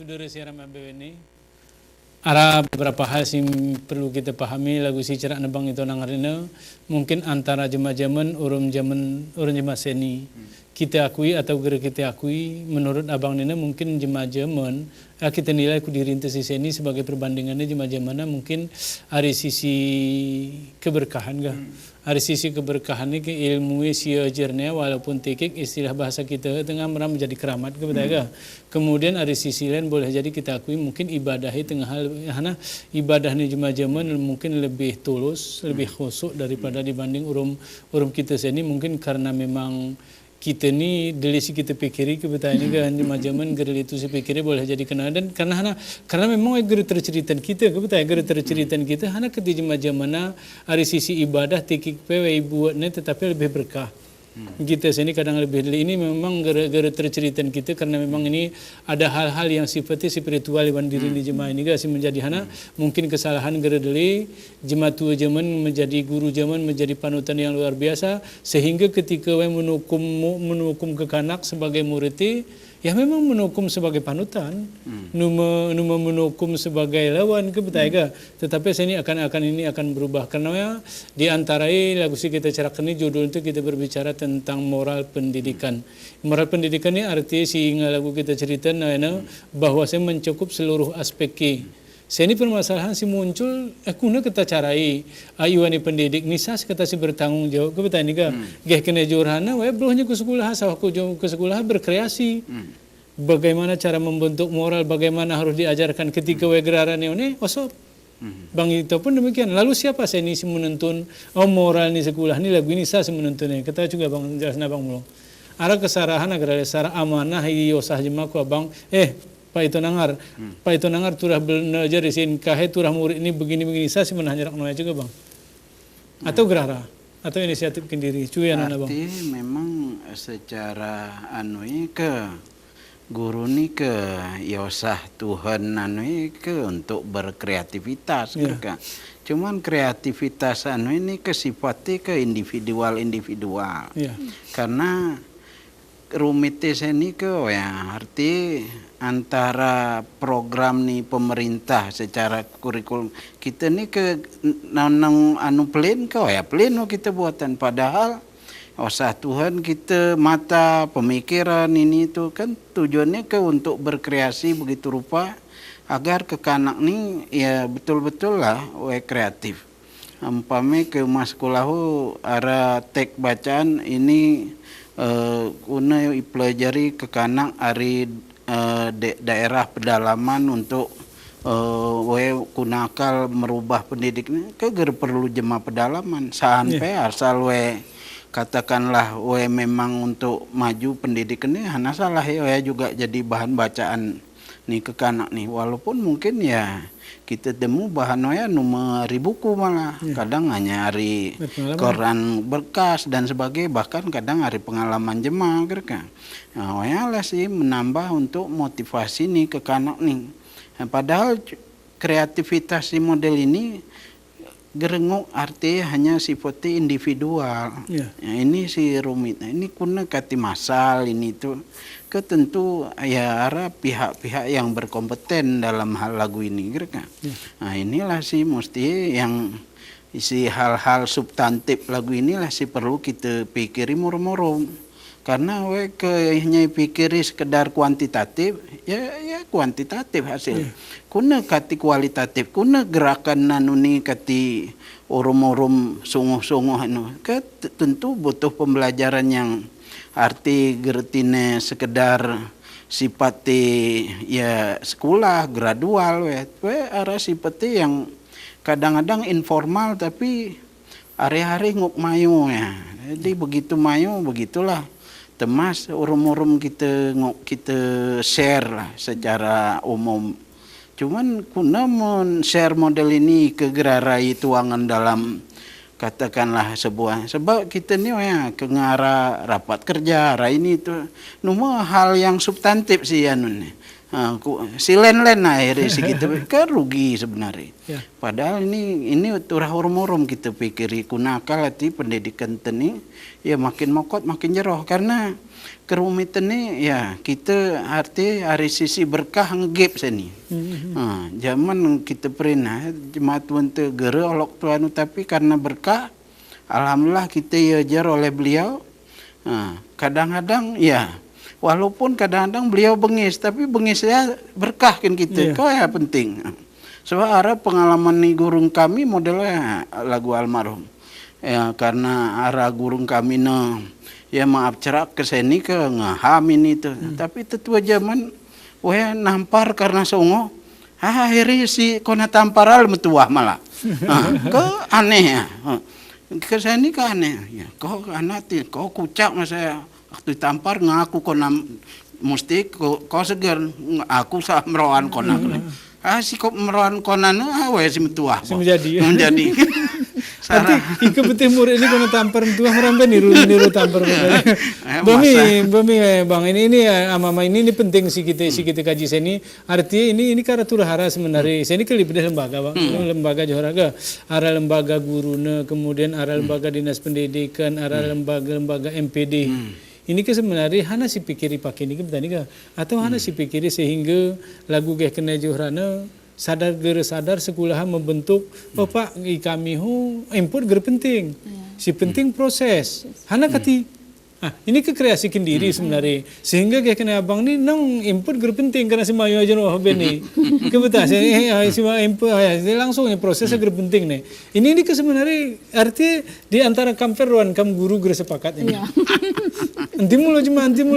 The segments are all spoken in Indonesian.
saudara siaran ABW ini ada beberapa hal yang perlu kita pahami lagu si cerak nebang itu nangarina mungkin antara jemaah-jemaah orang jemaah seni kita akui atau gerak kita akui menurut abang Nina mungkin jemaah-jemaah kita nilai ku dirintis seni sebagai perbandingannya jemaah-jemaah mungkin ada sisi keberkahan gak ada sisi keberkahan ini ke ilmu siajarnya walaupun tekik istilah bahasa kita tengah meram menjadi keramat kepada kemudian ada sisi lain boleh jadi kita akui mungkin ibadah tengah hal ibadah ni jemaah-jemaah mungkin lebih tulus lebih khusyuk daripada dibanding urum kita sini mungkin karena memang kita ni dari si kita pikiri kebetulan ini kan jemaah-jemaah geril itu si pikiri boleh jadi kena dan karena memang geril terceritan kita kebetulan geril terceritan kita hana ketika jemaah-jemaah dari sisi ibadah tikik pewe buatnya tetapi lebih berkah. Kita sini kadang lebih ini memang gara-gara terceritan kita karena memang ini ada hal-hal yang sifatnya spiritual di diri jemaah ini guys menjadi hana mungkin kesalahan gara dari jemaah tua zaman menjadi guru zaman menjadi panutan yang luar biasa sehingga ketika menukum kekanak sebagai murid ya memang menukum sebagai panutan numa menukum sebagai lawan kebetulan tetapi sini akan berubah karena di antara lagu si kita cerakan ini judul itu kita berbicara tentang moral pendidikan ini arti sehingga lagu kita cerita bahwa saya mencakup seluruh aspek ini permasalahan si muncul kuna kita carai ayuani pendidik nisas kata si bertanggung jawab kebetulan ini geh kena jurhana belumnya ke sekolah ke sekolah berkreasi bagaimana cara membentuk moral bagaimana harus diajarkan ketika geraran ini osop bang itu pun demikian lalu siapa saya ini menuntun moral ni sekolah ni lagu ini saya menuntunnya kita juga bang jelasna bang mulu ada kesarahan agar ada sara amanah yosah jemaku abang Pak itu nangar turah belajar di sini kahe turah murid ini begini saya sih menanyarak noya juga bang atau gerara atau inisiatif sendiri cuy anak bang memang secara ke guru ni ke yosah Tuhan ke untuk berkreativitas cuman kreativitas ini ke sifatnya ke individual karena rumitnya seni ke arti antara program ni pemerintah secara kurikulum kita ni ke nanang plan kita buatan padahal usah Tuhan kita mata pemikiran ini itu kan tujuannya ke untuk berkreasi begitu rupa agar kekanak ni ya betul-betul lah kreatif umpame ke maskulahu ara tek bacaan ini kuna pelajari kekanak ari daerah pedalaman untuk kunakal merubah pendidiknya perlu jemaah pedalaman sampai asal katakanlah memang untuk maju pendidikannya hana salah juga jadi bahan bacaan nih kekanak nih walaupun mungkin ya kita temu bahan nomor buku malah kadang hanya hari koran berkas dan sebagainya bahkan kadang hari pengalaman jemaah kan lah sih menambah untuk motivasi nih kekanak nih padahal kreativitas si model ini gerengok arti hanya sifatnya individual ini si rumit ini kuna kati masal ini tuh tentu ya arah pihak-pihak yang berkompeten dalam hal lagu ini kan nah inilah sih mesti yang isi hal-hal substantif lagu inilah sih perlu kita pikiri moro-moro karena hanya pikiri sekedar kuantitatif ya kuantitatif hasil kuna kati kualitatif kuna gerakan nanuni kati orum-orum sungguh-sungguh tentu butuh pembelajaran yang arti gertine sekedar sifati ya sekolah gradual arah sifati yang kadang-kadang informal tapi hari-hari nguk mayu ya jadi begitu mayu begitulah temas urum-urum kita share lah secara umum cuman kuna share model ini ke gerai tuangan dalam katakanlah sebab kita ni ke ngara rapat kerja ini tu nomor hal yang substantif sih Silen-len akhirnya sih kita kan rugi sebenarnya. Ya. Padahal ini turah urum kita pikiri kunakal hati pendidikan teni ya makin mokot makin jeroh karena kerumitan ini ya kita arti hari sisi berkah ngegep sini. Zaman kita pernah jemaat tuan tegere olok tuan tapi karena berkah alhamdulillah kita ya jar oleh beliau. Kadang-kadang ya walaupun kadang-kadang beliau bengis, tapi bengisnya berkah kan kita. Kau ya penting. Sebab arah pengalaman nih gurung kami modelnya lagu almarhum. Ya karena arah gurung kami ya maaf cerak ke sini ke ngahamin itu. Tapi tetua zaman nampar karena songo. Akhirnya si kona tampar al metuah malah. Ke aneh ya. Ke sini ke aneh. Ya, kau anak kau kucak saya. Waktu tampar ngaku kona mesti kau segar aku sah merawan kona si kau merawan kona si metuah menjadi Sarah ike betul murid ini kona tampar metuah merampai niru tampar bami bang ini mama ini penting si kita kaji seni artinya ini karena turahara sebenarnya seni kelipet lembaga bang lembaga joharaga arah lembaga guruna kemudian arah lembaga dinas pendidikan arah lembaga MPD. Ini ke sebenarnya hana si pikiri pakai ini ke betani ke atau hana si pikiri sehingga lagu gaya kena johrana sadar sekolah membentuk pak kami input ger penting si penting proses hana kati ini ke kreasi kendiri sebenarnya sehingga gaya kena abang ni nang input ger penting karena si mayu aja noh beni kebetulan si input langsungnya prosesnya ger penting nih ini ke sebenarnya arti di antara kamperuan kam guru ger sepakat ini. Nanti mulai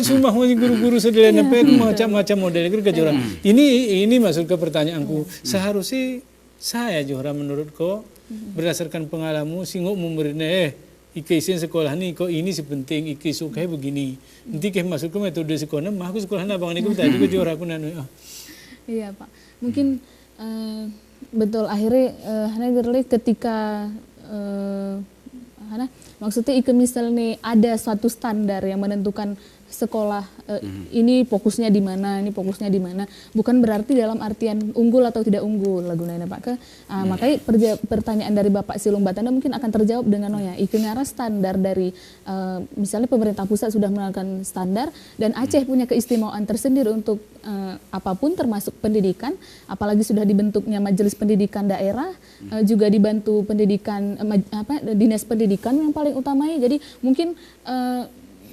cuma guru-guru sederhana macam-macam model kejuaraan. Ini masuk ke pertanyaanku. Seharusnya saya Johra menurutku berdasarkan pengalamanmu singok memberinya ike isin sekolah nih kok ini sih penting ike suka begini. Nanti ke masuk ke metode sekolah mah aku sekolah abang ini tadi ke Johra aku nanu. Iya Pak. Mungkin betul akhirnya hanya gerli ketika maksudnya misalnya ada suatu standar yang menentukan sekolah ini fokusnya di mana, ini fokusnya di mana. Bukan berarti dalam artian unggul atau tidak unggul lagunanya Pak. Makanya pertanyaan dari Bapak Silung Batanda mungkin akan terjawab dengan ngara standar dari misalnya pemerintah pusat sudah melakukan standar dan Aceh punya keistimewaan tersendiri untuk apapun termasuk pendidikan, apalagi sudah dibentuknya majelis pendidikan daerah, juga dibantu pendidikan dinas pendidikan yang paling utamanya. Jadi mungkin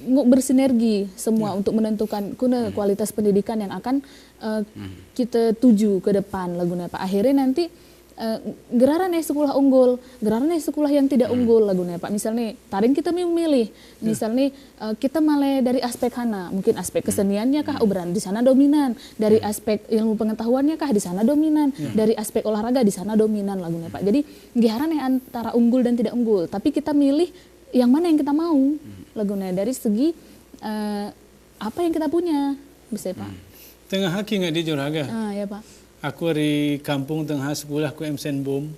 bersinergi semua untuk menentukan kualitas pendidikan yang akan kita tuju ke depan lagunya Pak. Akhirnya nanti geraran sekolah unggul, geraran sekolah yang tidak unggul lagunya Pak. Misalnya taring kita memilih, misalnya kita malah dari aspek hana, mungkin aspek keseniannya kah obran di sana dominan, dari aspek ilmu pengetahuannya kah di sana dominan, dari aspek olahraga di sana dominan lagunya Pak. Jadi geraran antara unggul dan tidak unggul, tapi kita milih yang mana yang kita mau lagunya dari segi apa yang kita punya bisa Pak. Tengah haki nggak di Joraga? Ya Pak. Aku di kampung tengah sekolah ku MSN Bom.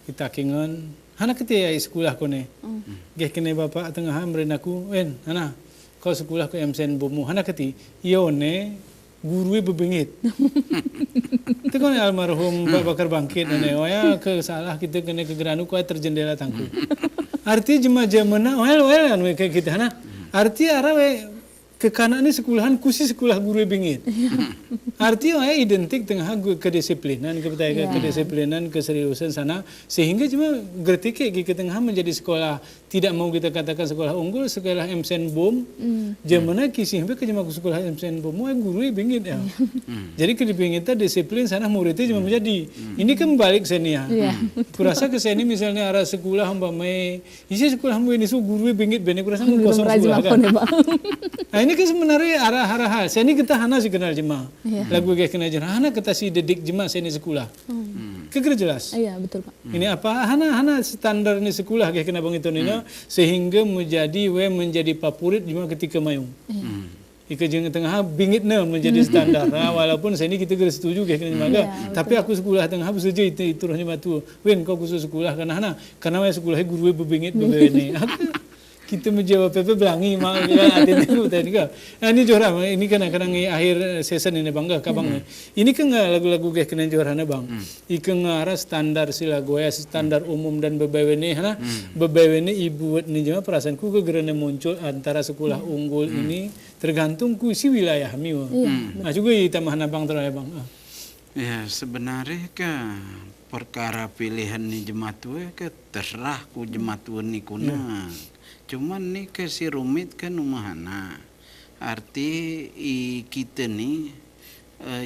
Kita kingan hana ketia sekolah ku ne. Geh kene bapak tengah merin aku, hana kau sekolah ku MSN Bom hana keti. Iyo ne guru bebengit. Itu kan almarhum Pak Bakar Bangkit ne. Waya ke salah kita kena kegeranu ku terjendela tangku. Arti jemaah mana well kayak kita hana. Arti arawe ke kanan ini sekolahan kusi sekolah guru bengit. Arti identik dengan kedisiplinan, kedisiplinan, keseriusan sana sehingga cuma gertike ke tengah menjadi sekolah tidak mau kita katakan sekolah unggul, sekolah MSN Bom. Jamana kisih sampai ke sekolah MSN Bom, guru bengit ya. Jadi kedipingita disiplin sana muridnya cuma menjadi. Ini kembali ke sini ya. Kurasa ke sini misalnya arah sekolah umpamai isi sekolah ini guru bengit kurasa kosong sekolah kan. Nah ini kan sebenarnya arah hal. Saya ini kita hana sih kenal jemaah. Lagu kayak kenal jemaah. Hana kita si dedik jemaah saya ini sekolah. Kira jelas. Iya betul Pak. Ini apa? Hana standar ini sekolah kayak kena bang itu nino sehingga menjadi favorit jemaah ketika mayung. Ika jangan tengah bingit menjadi standar. Walaupun saya ini kita harus setuju kayak kena jemaah. Tapi aku sekolah tengah saja itu rohnya batu. Kau khusus sekolah karena sekolahnya guru bebingit bebeni. kita menjawab apa belangi mak hati-hati tadi ka. Ini johra ini kan kadang akhir season ini bang kabang. Ini kan lagu-lagu geh kena johorana bang. Ika ngara standar sila goya standar umum dan bebewene hana. Bebewene ibu ni jema perasaanku ke gerana muncul antara sekolah unggul ini tergantung ku si wilayah miwa. Nah juga tambahan abang terakhir bang. Ya sebenarnya perkara pilihan ni jemaat ke terserah ku jemaat ni kuna. Cuman ni si rumit kan umahana. Arti kita ni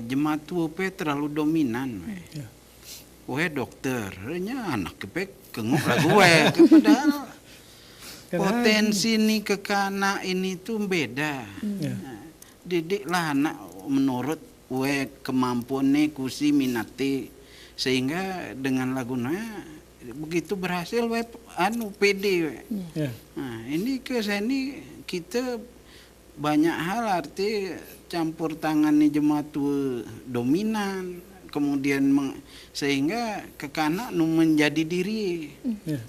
jemaat pe terlalu dominan. We dokter, nya anak kepek kenguk lah gue. Padahal potensi ni kekana ini tuh beda. Didiklah anak menurut we kemampuan ni kusi minati sehingga dengan lagunya begitu berhasil we pede we. Nah, ini kesini kita banyak hal arti campur tangan ni jemaat dominan kemudian sehingga kekana nu menjadi diri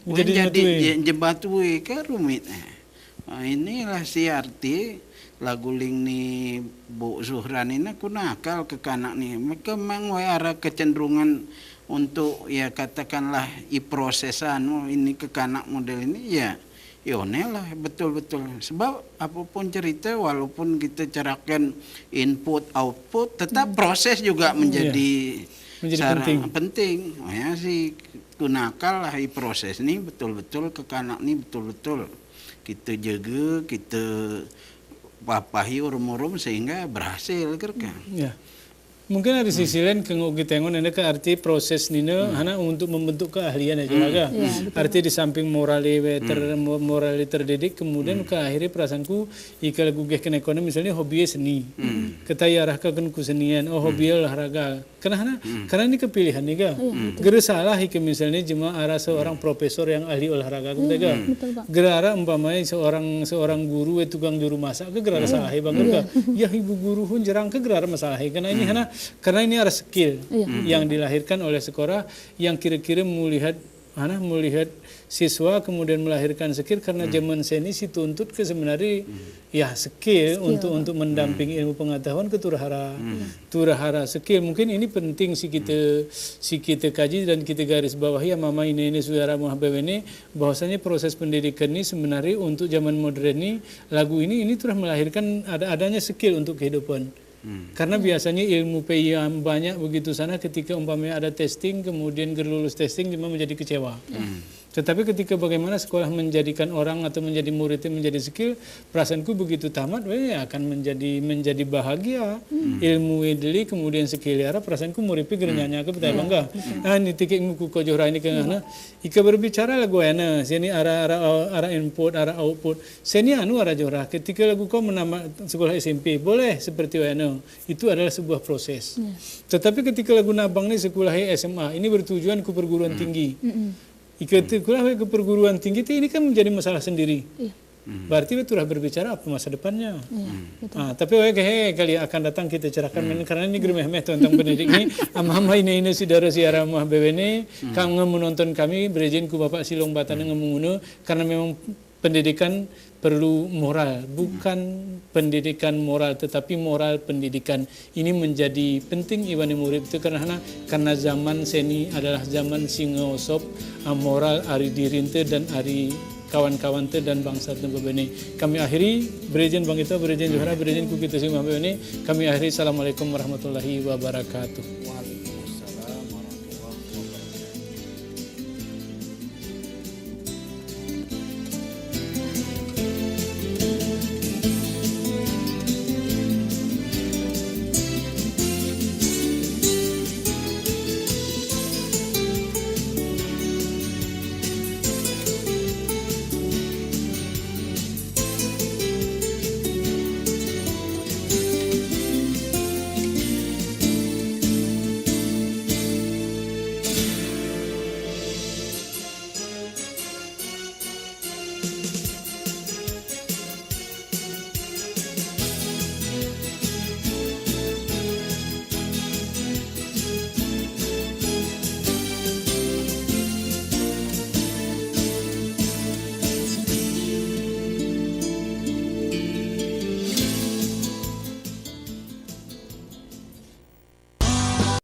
menjadi jemaat ke rumit. Nah, inilah si arti lagu ling ni Bu Zuhran ini aku nakal kekana nih mereka memang arah kecenderungan untuk ya katakanlah prosesan ini kekanak model ini ya lah betul-betul sebab apapun cerita walaupun kita carakan input output tetap proses juga menjadi penting. Ya sih gunakan lah proses ini betul-betul kekanak ini betul-betul kita jaga kita papahi urum-urum sehingga berhasil kan. Ya. Mungkin dari sisi lain kalau kita tengok ada ke arti proses nina hanya untuk membentuk keahlian aja laga. Arti di samping morali terdidik kemudian ke akhirnya perasaanku jika lagu gehken ekonomi misalnya hobi seni. Kita arahkan kesenian, hobi olahraga. Karena ini kepilihan nih ga. Gera salah jika misalnya cuma arah seorang profesor yang ahli olahraga kita ga. Gera umpamanya seorang guru tukang juru masak ke gera salah bang ga. Ya ibu guru pun jarang ke gera masalah karena ini karena ini ada skill yang dilahirkan oleh sekolah yang kira-kira melihat siswa kemudian melahirkan skill karena zaman seni si tuntut ke sebenarnya ya skill untuk mendampingi ilmu pengetahuan ke turahara skill. Mungkin ini penting si kita kaji dan kita garis bawahi ya mama ini saudara muhabib ini bahwasanya proses pendidikan ini sebenarnya untuk zaman modern ini lagu ini telah melahirkan adanya skill untuk kehidupan. Karena biasanya ilmu PI yang banyak begitu sana ketika umpamanya ada testing kemudian lulus testing cuma menjadi kecewa. Tetapi ketika bagaimana sekolah menjadikan orang atau menjadi muridnya menjadi skill, perasaanku begitu tamat, akan menjadi bahagia. Ilmu edeli kemudian skill ya, perasaanku muridnya gernyanya ke betul bangga. Nah ini titik muku kojohra ini kena. Ika berbicara lagu ana, sini arah input, arah output. Sini arah johra. Ketika lagu kau menambah sekolah SMP, boleh seperti ana. Itu adalah sebuah proses. Tetapi ketika lagu nabang ini sekolah SMA, ini bertujuan ke perguruan tinggi. Ikutlah ke perguruan tinggi ini kan menjadi masalah sendiri. Berarti itu sudah berbicara apa masa depannya. Tapi kali akan datang kita cerahkan karena ini germeh-meh tentang pendidik ini. Ama ini saudara siara mah ini kamu menonton kami berizin ku Bapak Silong Batana ngemunguno karena memang pendidikan perlu moral, bukan pendidikan moral tetapi moral pendidikan. Ini menjadi penting Iwan murid itu karena zaman seni adalah zaman singaosop moral ari dirinte dan ari kawan-kawan te dan bangsa te bebeni. Kami akhiri berizin bang kita berizin Johara berizin ku kita semua bebeni. Kami akhiri assalamualaikum warahmatullahi wabarakatuh.